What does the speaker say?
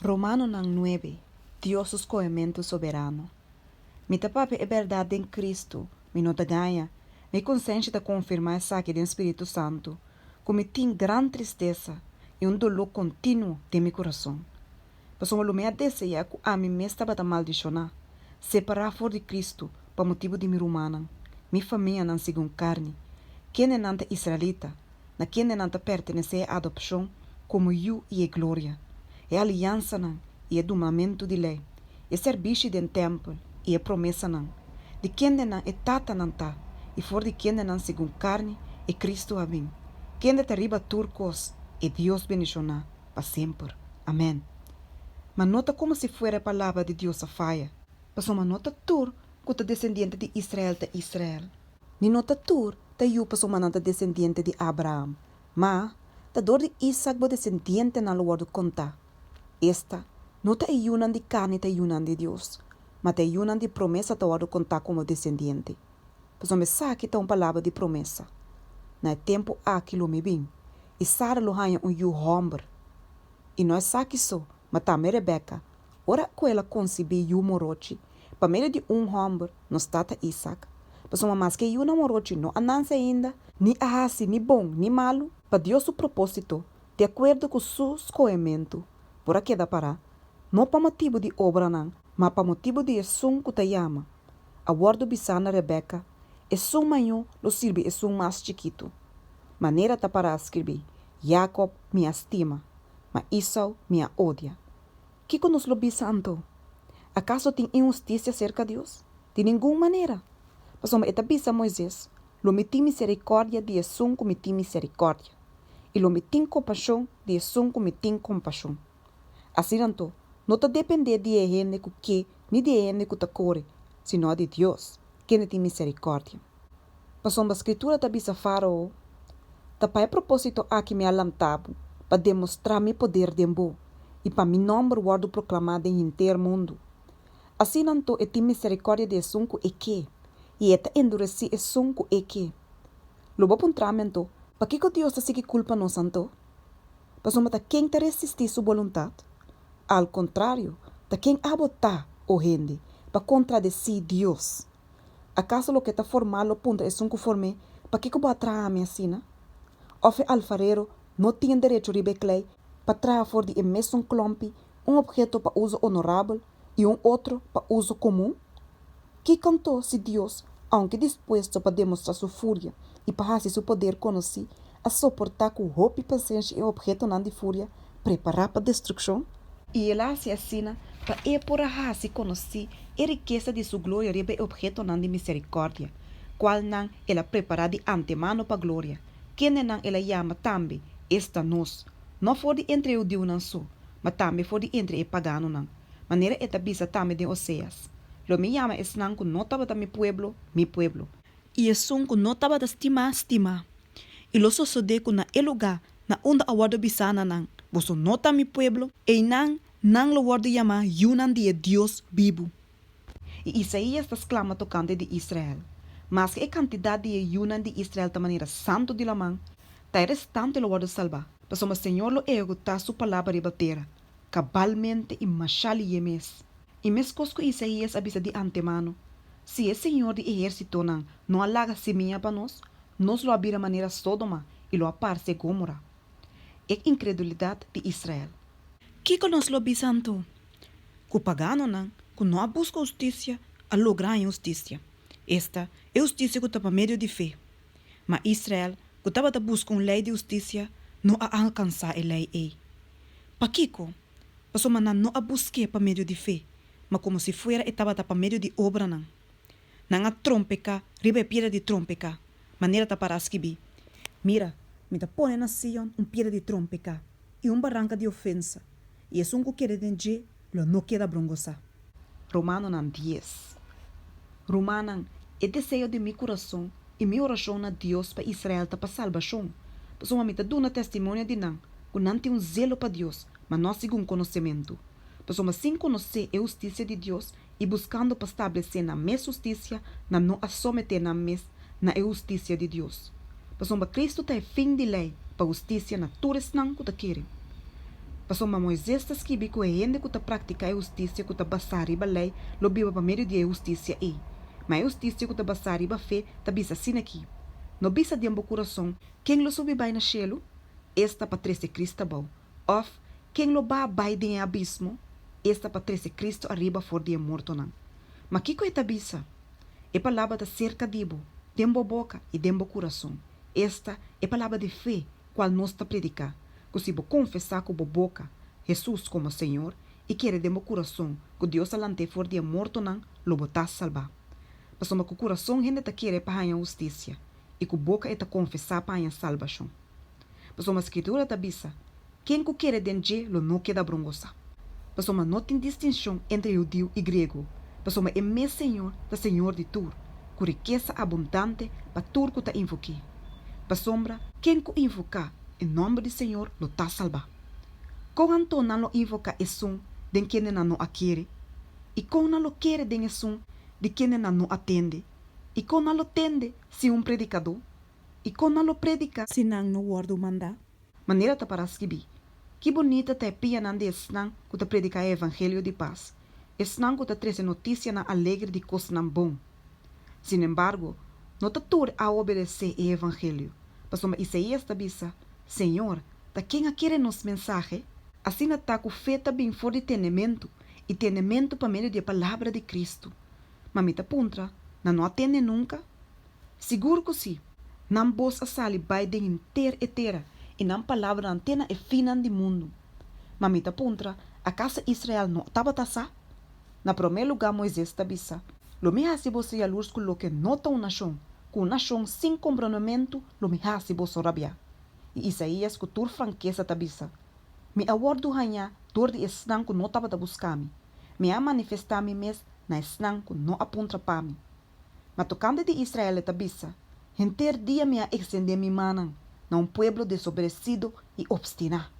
Romano 9, Dios escolhimento soberano. Mi papi é verdade em Cristo, mi nota ganha, mi consciência de confirmar essa que do Espírito Santo, como tem grande tristeza e dolor contínuo de meu coração. Mas o meu desejo é que a mim me estava a maldicionar, separar fora de Cristo, por motivo de mi romana, mi família não segundo carne, quem é nanta israelita, na quem é nanta pertenece à adopção, como eu e a glória. É aliança não, e é domamento de lei, é serviço de templo, e é promessa não. De quem não é tata não tá, e for de quem não segundo carne, é Cristo a mim. Quem de arriba turcos, é Deus bendicionar, para sempre. Amém. Mas nota como se fuera a palavra de Deus a faia. Passou uma nota tur, que descendente de Israel. Ni nota tur, eu passou uma nota descendente de Abraão. Mas, da dor de Isaac, o descendente não lo guardo contar. Esta, não te ayunan de carne, te ayunan de Deus, mas te ayunan de promessa, te guardo contar como descendente. Pois me sabe que uma palavra de promessa. Na tempo aquilo me bem, e Sara lo hanha hombre. E nós sabe isso, mas também Rebeca, ora que ela concebeu morochi, para meio de hombre, nos tata Isaac. Pois uma mais que morochi não anança ainda, ni ahasi, ni bom, ni malo, para Deus o propósito, de acordo com o seu escolhimento. Por aqui da para, não para motivo de obra não, mas para motivo de som que te chama. A guarda bisana Rebeca, é som maior, lo sirve é som mais chiquito. Maneira ta para escrever, Jacob me estima, mas Esau me odia. Que nos lo bisanto? Acaso tem injustiça cerca de Deus? De nenhuma maneira. Mas uma eta bisa Moisés, lo meti misericórdia de som que meti misericórdia. E lo meti compaixão de som que meti compaixão. Assim não te depender de gente que nem de gente que te corre, sino de Deus, que tem misericórdia. Passou uma escritura da bisa Faraó, para propósito aqui me alantabo, para demonstrar meu poder de bom, e para meu nome guardo proclamado em inteiro mundo. Assim não tem misericórdia de sunco e que, e eta endureci e sunco e que. Lobo puntramento, para que Deus se que culpa não santo? Passou uma quem te resistir sua vontade? Al contrário, de quem abotar o gente para contradizer Deus. Acaso lo que está formado punta é um conforme para que vou atrás a minha sina? Ofe alfarero não tem direito a rebeclei para trazer fora de mesmo clompe objeto para uso honorável e outro para uso comum? Que cantou se Deus, aunque disposto para demonstrar sua fúria e para fazer seu poder conhecer, a suportar com roupa e paciência e objeto não de fúria, preparar para destruição? E ela se assina para por a se conhecer a riqueza de sua glória rebe objeto não de misericórdia, qual não ela prepara de antemano para glória, quem não ela chama também esta nós, não for de entre o Deus não só, mas também for de entre o pagano não, maneira esta bisa também de Oséias. Lo me chama es não que não estava da mi pueblo, e é som que não estava da estima, e lo sucede que na lugar na onde a guarda bisana não, você nota mi pueblo, e não lo guarda chama Yunan de Deus vivo. E Isaías está exclama tocante de Israel. Mas que a quantidade de Yunan de Israel de maneira santo de la mão, está restante lo guarda salvar. Mas o Senhor lo ego está sua palavra rebatera, cabalmente e machali yemes. E mesmo que Isaías avisa de antemano, se o Senhor de exército não alaga seminha para nós lo abira maneira Sodoma e lo aparece Gomorra. É incredulidade de Israel. Que nós lo bisanto? Que o pagano que não busca justiça, a lograr justiça. Esta é justiça que está para meio de fé. Mas Israel, que estava a buscar uma lei de justiça, não a alcançar a lei. Para Kiko, passou não a buscar para meio de fé, mas como se fuera estava para meio de obra não. Não a trompeca, ribe piedra de trompeca, maneira para escrever. Mira, me da põe na Sion piedra de trompeca e barranca de ofensa. E é um que quer dizer, lo não queda brongosa. Romano 10. Romano é desejo de meu coração e minha oração a Deus para Israel para salvação. Pois uma me dá testemunho de que não tem zelo para Deus, mas não segundo conhecimento. Pois uma sem conhecer a justiça de Deus e buscando para estabelecer na mesma justiça, não a someter na justiça de Deus. Pois uma Cristo tem fim de lei para justiça na todos não que querem. Pasó Moisés ta escrevi que a gente que ta practica a justiça que ta basar riba lei, lo biba para meio de justiça e. Mas a justiça que ta basar riba fé, ta bisa assim aqui. No bisa de ambo coração, quem lo subi vai na cielo, esta patrese Cristo bom. Of, quem lo ba vai de abismo, esta patrese Cristo arriba for de morto não. Mas que coisa bisa? É palavra da cerca dibo, dembo boca e dembo coração. Esta é palavra de fé, qual nós ta predicar. Que se bo confessar com bo boca Jesus como Senhor e querer dembo coração que Deus alante for de morto não, lo botar salvar. Mas o que o coração gente ta querer para a justiça e que boca é ta confessar para a salvação. Mas uma escritura ta bisa, quem que quer denje lo não queda brongosa. Mas uma não tem distinção entre judeu e grego. Mas uma é meu Senhor, da Senhor de tur, com riqueza abundante para tur que ta invoque. Mas sombra, quem que invocar em nome do Senhor lo ta salva. Com Antônio não lo invoca esum de quem não aquere, e com não lo quer de esum de quem não atende, e com não lo tende se predicador, e com não lo predica se não word manda. Maneira ta para escrever. Que bonita ta pia nan de esnang que ta predica o evangelho de paz. Esnang que ta treze notícia na alegre de coisas nan bom. Sin embargo, não ta tur a obedecer o evangelho. Pastor Isaías ta bisa, Senhor, ta quem a querer nos mensagem, assim ta com fé bem for de tenimento, e tenimento para meio de palavra de Cristo. Mamita puntra, não atende nunca? Seguro que sim. Não vos a sali vai de inteira e terra, e não palavra antena e finan de mundo. Mamita puntra, a casa Israel não estava taça? Na primeiro lugar, Moisés ta bisa, lo me hasi você a luz com lo que nota uma nação sem comprometimento, lo me hasi você rabia. E Isaías com tur franqueza ta bisa, me awardo hanha dor de esnang que não estava ta buscar-me, me a manifestar-me mes na esnang que não apunta para mim. Mas tocante de Israel ta bisa, inteiro dia me a extender mi manan, na um pueblo desobedecido e obstinado.